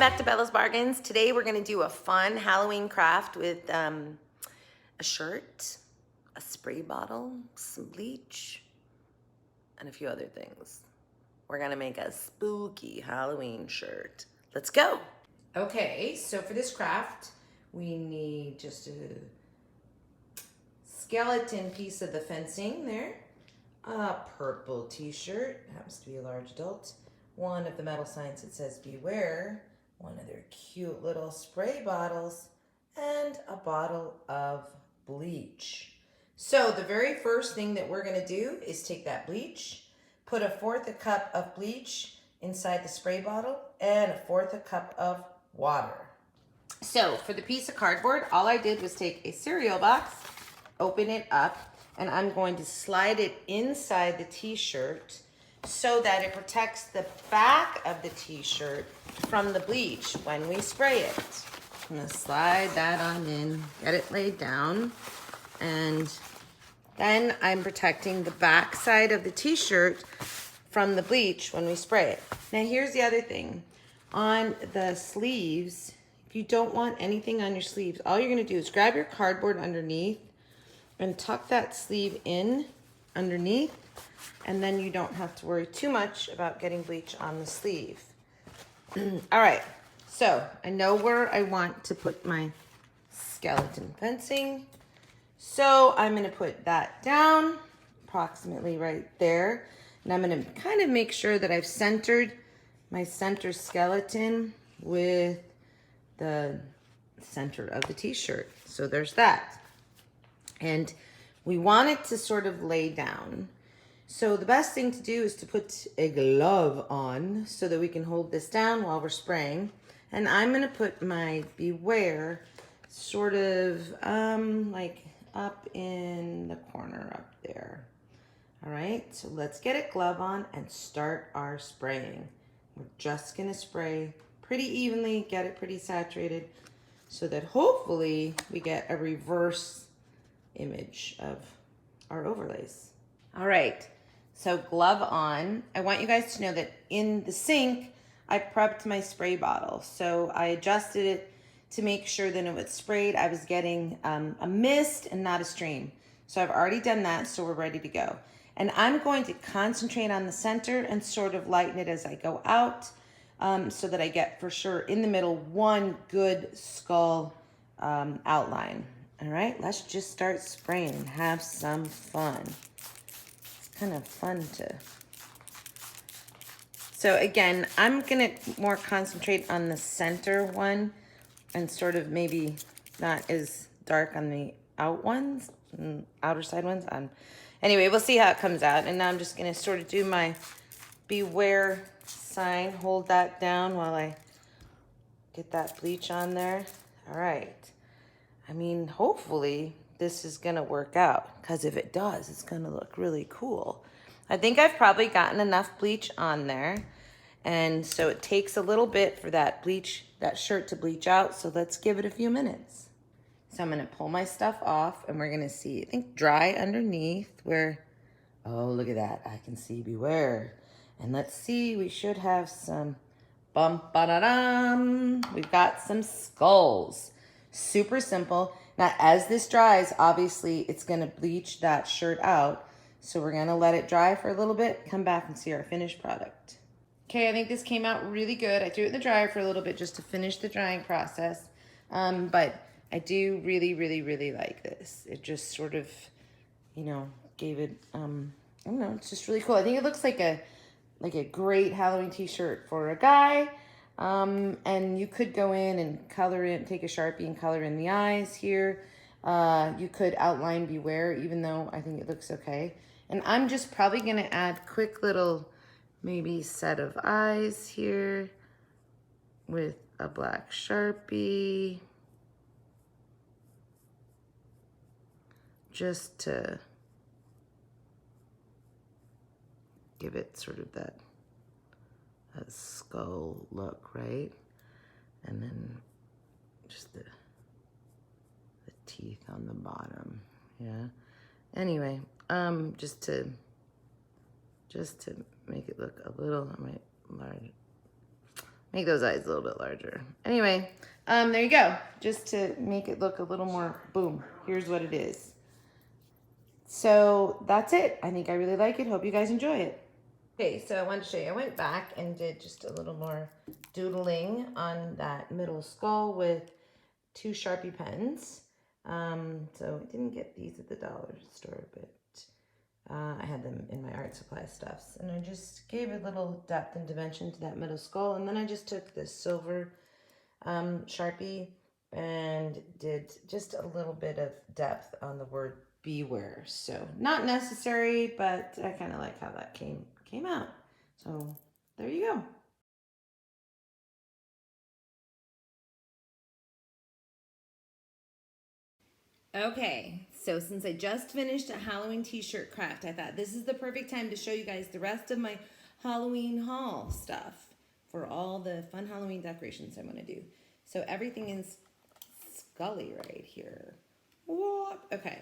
back to Bella's Bargains. Today we're gonna do a fun Halloween craft with a shirt, a spray bottle, some bleach, and a few other things. We're gonna make a spooky Halloween shirt. Let's go. Okay, so for this craft, we need just a skeleton piece of the fencing there, a purple t-shirt, happens to be a large adult, one of the metal signs that says beware, one of their cute little spray bottles, and a bottle of bleach. So the very first thing that we're going to do is take that bleach, put a fourth a cup of bleach inside the spray bottle, and a fourth a cup of water. So for the piece of cardboard, all I did was take a cereal box, open it up, and I'm going to slide it inside the t-shirt so that it protects the back of the t-shirt from the bleach when we spray it. I'm gonna slide that on in, get it laid down, and then I'm protecting the back side of the t-shirt from the bleach when we spray it. Now here's the other thing. On the sleeves, if you don't want anything on your sleeves, all you're gonna do is grab your cardboard underneath and tuck that sleeve in underneath, and then you don't have to worry too much about getting bleach on the sleeve. All right, so I know where I want to put my skeleton fencing. So I'm gonna put that down approximately right there. And I'm gonna kind of make sure that I've centered my center skeleton with the center of the t-shirt. So there's that. And we want it to sort of lay down. So the best thing to do is to put a glove on so that we can hold this down while we're spraying. And I'm gonna put my beware sort of like up in the corner up there. All right, so let's get a glove on and start our spraying. We're just gonna spray pretty evenly, get it pretty saturated so that hopefully we get a reverse image of our overlays. All right, so glove on. I want you guys to know that in the sink, I prepped my spray bottle. So I adjusted it to make sure that when it was sprayed, I was getting a mist and not a stream. So I've already done that, so we're ready to go. And I'm going to concentrate on the center and sort of lighten it as I go out so that I get for sure in the middle one good skull outline. All right, let's just start spraying and have some fun. It's kind of fun to... So again, I'm gonna more concentrate on the center one and sort of maybe not as dark on the outer side ones. Anyway, we'll see how it comes out. And now I'm just gonna sort of do my beware sign, hold that down while I get that bleach on there. All right. I mean, hopefully this is gonna work out, because if it does, it's gonna look really cool. I think I've probably gotten enough bleach on there, and so it takes a little bit for that shirt to bleach out, so let's give it a few minutes. So I'm gonna pull my stuff off, and we're gonna see, I think dry underneath where, oh, look at that, I can see beware. And let's see, we should have some, bum-ba-da-dum, we've got some skulls. Super simple. Now, as this dries, obviously it's gonna bleach that shirt out. So we're gonna let it dry for a little bit, come back and see our finished product. Okay, I think this came out really good. I threw it in the dryer for a little bit just to finish the drying process. But I do really, really, really like this. It just sort of, you know, gave it, I don't know, it's just really cool. I think it looks like a great Halloween t-shirt for a guy. And you could go in and color in, take a Sharpie and color in the eyes here. You could outline beware, even though I think it looks okay. And I'm just probably gonna add quick little, maybe set of eyes here with a black Sharpie. Just to give it sort of that skull look, right? And then just the teeth on the bottom, yeah. Anyway, just to make it look a little, I might Make those eyes a little bit larger. Anyway, there you go. Just to make it look a little more, boom, here's what it is. So that's it. I think I really like it. Hope you guys enjoy it. Okay, so I wanted to show you. I went back and did just a little more doodling on that middle skull with 2 Sharpie pens. So I didn't get these at the dollar store, but I had them in my art supply stuffs. And I just gave a little depth and dimension to that middle skull. And then I just took this silver Sharpie and did just a little bit of depth on the word beware. So not necessary, but I kind of like how that came out. So there you go. Okay, so since I just finished a Halloween t-shirt craft, I thought this is the perfect time to show you guys the rest of my Halloween haul stuff for all the fun Halloween decorations I'm going to do. So everything is scully right here. What? Okay,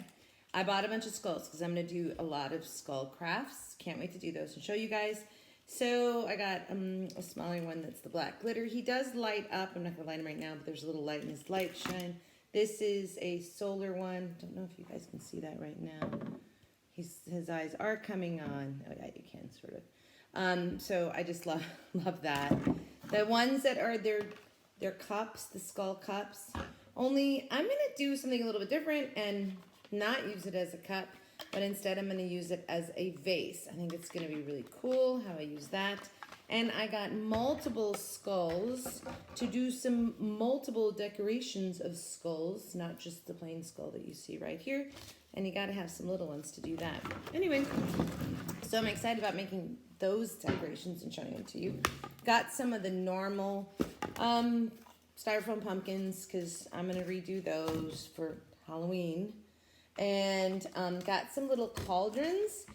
I bought a bunch of skulls because I'm going to do a lot of skull crafts. Can't wait to do those and show you guys. So I got a smaller one that's the black glitter. He does light up. I'm not going to light him right now, but there's a little light in his light shine. This is a solar one. Don't know if you guys can see that right now. His eyes are coming on. Oh yeah, you can sort of. So I just love that. The ones that are their cups, the skull cups. Only I'm gonna do something a little bit different and not use it as a cup, but instead I'm gonna use it as a vase. I think it's gonna be really cool how I use that. And I got multiple skulls to do some multiple decorations of skulls, not just the plain skull that you see right here. And you gotta have some little ones to do that. Anyway, so I'm excited about making those decorations and showing them to you. Got some of the normal styrofoam pumpkins because I'm gonna redo those for Halloween. And got some little cauldrons.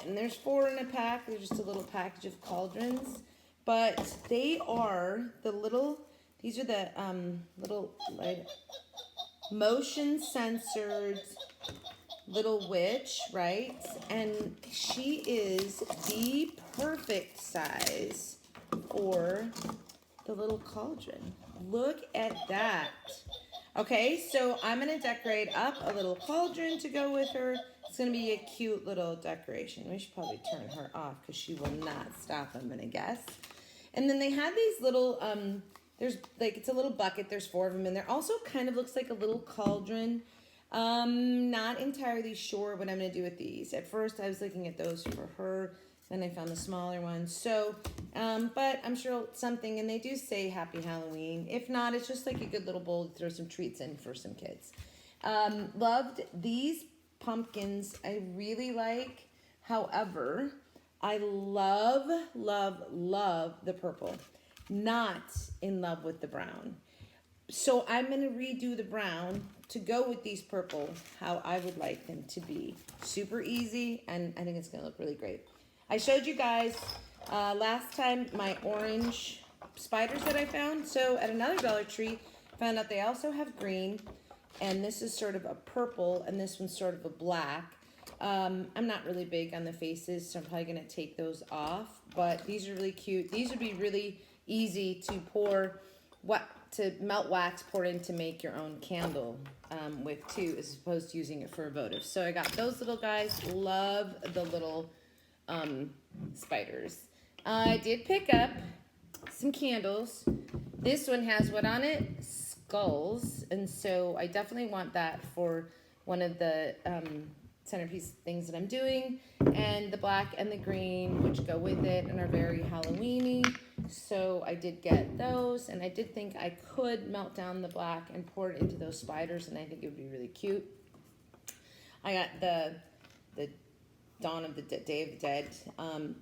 And there's 4 in a pack. They're just a little package of cauldrons. But they are the little, these are the little like, motion censored little witch, right? And she is the perfect size for the little cauldron. Look at that. Okay, so I'm going to decorate up a little cauldron to go with her. It's going to be a cute little decoration. We should probably turn her off because she will not stop, I'm going to guess. And then they have these little, there's like, it's a little bucket. There's 4 of them in there. Also kind of looks like a little cauldron. Not entirely sure what I'm going to do with these. At first I was looking at those for her. Then I found the smaller ones. So, but I'm sure something, and they do say Happy Halloween. If not, it's just like a good little bowl to throw some treats in for some kids. Loved these pumpkins. I really like. However, I love, love, love the purple. Not in love with the brown. So I'm going to redo the brown to go with these purple, how I would like them to be. Super easy, and I think it's going to look really great. I showed you guys last time my orange spiders that I found. So at another Dollar Tree, found out they also have green. And this is sort of a purple, and this one's sort of a black. I'm not really big on the faces, so I'm probably going to take those off. But these are really cute. These would be really easy to pour, to melt wax, pour in to make your own candle with too, as opposed to using it for a votive. So I got those little guys. Love the little spiders. I did pick up some candles. This one has what on it? Skulls. And so I definitely want that for one of the centerpiece things that I'm doing. And the black and the green, which go with it and are very Halloween-y. So I did get those, and I did think I could melt down the black and pour it into those spiders, and I think it would be really cute. I got the Dawn of the Day of the Dead.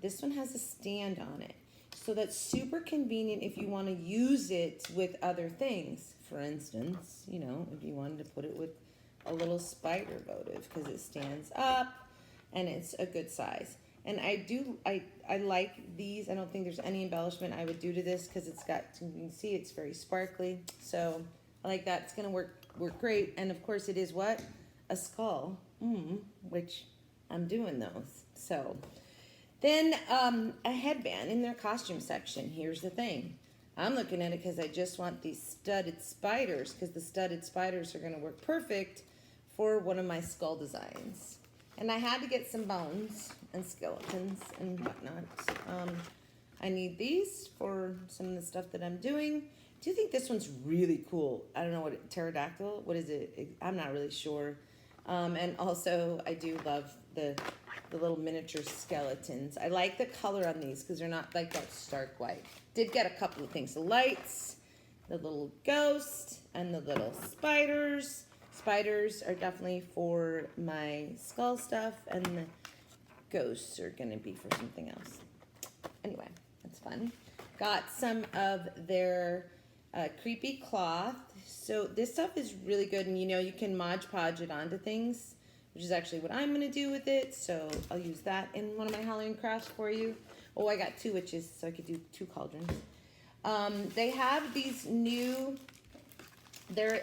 This one has a stand on it. So that's super convenient if you want to use it with other things. For instance, you know, if you wanted to put it with a little spider votive because it stands up and it's a good size. And I like these. I don't think there's any embellishment I would do to this because it's got, you can see it's very sparkly. So I like that. It's going to work great. And of course it is what? A skull, which I'm doing those. So Then a headband in their costume section. Here's the thing. I'm looking at it because I just want these studded spiders, because the studded spiders are going to work perfect for one of my skull designs. And I had to get some bones and skeletons and whatnot. I need these for some of the stuff that I'm doing. Do you think this one's really cool? I don't know what, pterodactyl? What is it? I'm not really sure. And also, I do love the little miniature skeletons. I like the color on these because they're not like that stark white. Did get a couple of things. The lights, the little ghost, and the little spiders. Spiders are definitely for my skull stuff, and the ghosts are going to be for something else. Anyway, that's fun. Got some of their creepy cloth. So this stuff is really good, and you can Mod Podge it onto things, which is actually what I'm going to do with it. So I'll use that in one of my Halloween crafts for you. Oh, I got 2 witches, so I could do 2 cauldrons. They have these new, they're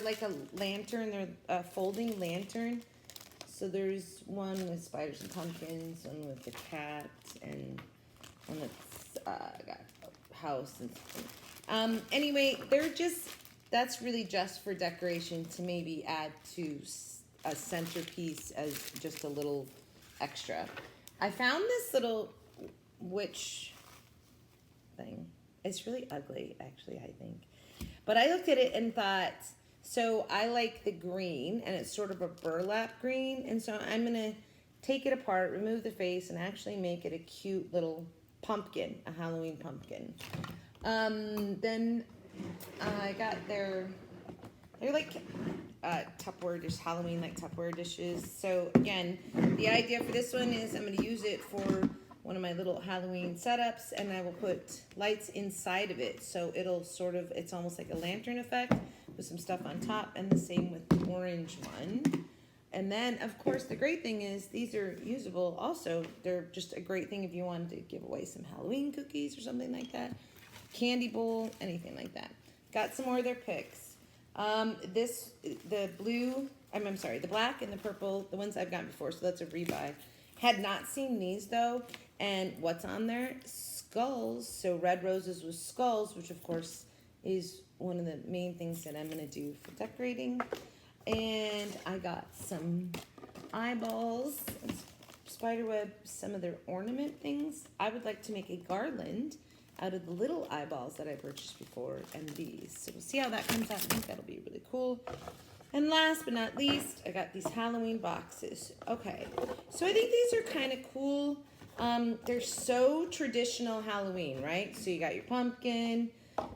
like a lantern, they're a folding lantern. So there's one with spiders and pumpkins, one with the cat, and one that's got a house and something. Anyway, that's really just for decoration to maybe add to a centerpiece as just a little extra. I found this little witch thing. It's really ugly, actually, I think. But I looked at it and thought, so I like the green, and it's sort of a burlap green, and so I'm going to take it apart, remove the face, and actually make it a cute little pumpkin, a Halloween pumpkin. Then I got they're like Tupperware dish, Halloween like Tupperware dishes. So again, the idea for this one is I'm going to use it for one of my little Halloween setups, and I will put lights inside of it. So it'll it's almost like a lantern effect with some stuff on top, and the same with the orange one. And then, of course, the great thing is these are usable also. They're just a great thing if you wanted to give away some Halloween cookies or something like that. Candy bowl, anything like that. Got some more of their picks. The black and the purple, the ones I've gotten before, so that's a rebuy. Had not seen these though, and what's on there? Skulls. So red roses with skulls, which of course is one of the main things that I'm gonna do for decorating. And I got some eyeballs, spiderweb, some of their ornament things. I would like to make a garland out of the little eyeballs that I purchased before and these. So we'll see how that comes out. I think that'll be really cool. And last but not least, I got these Halloween boxes. Okay, so I think these are kind of cool. They're so traditional Halloween, right? So you got your pumpkin,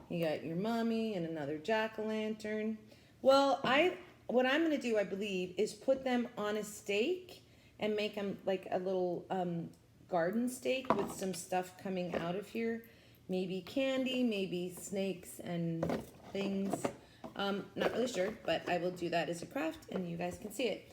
you got your mummy, and another jack-o'-lantern. Well, what I'm going to do, I believe, is put them on a stake and make them like a little garden stake with some stuff coming out of here. Maybe candy, maybe snakes and things. Not really sure, but I will do that as a craft and you guys can see it.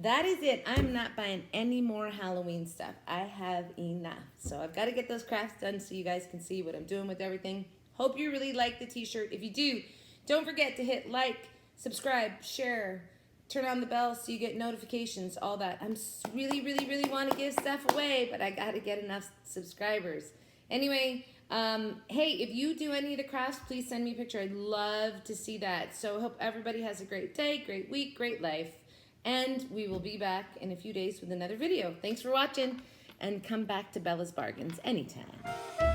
That is it. I'm not buying any more Halloween stuff. I have enough. So I've got to get those crafts done so you guys can see what I'm doing with everything. Hope you really like the t-shirt. If you do, don't forget to hit like, subscribe, share, turn on the bell so you get notifications, all that. I'm really, really, really want to give stuff away, but I got to get enough subscribers. Anyway, hey, if you do any of the crafts, please send me a picture. I'd love to see that. So I hope everybody has a great day, great week, great life. And we will be back in a few days with another video. Thanks for watching, and come back to Bella's Bargains anytime.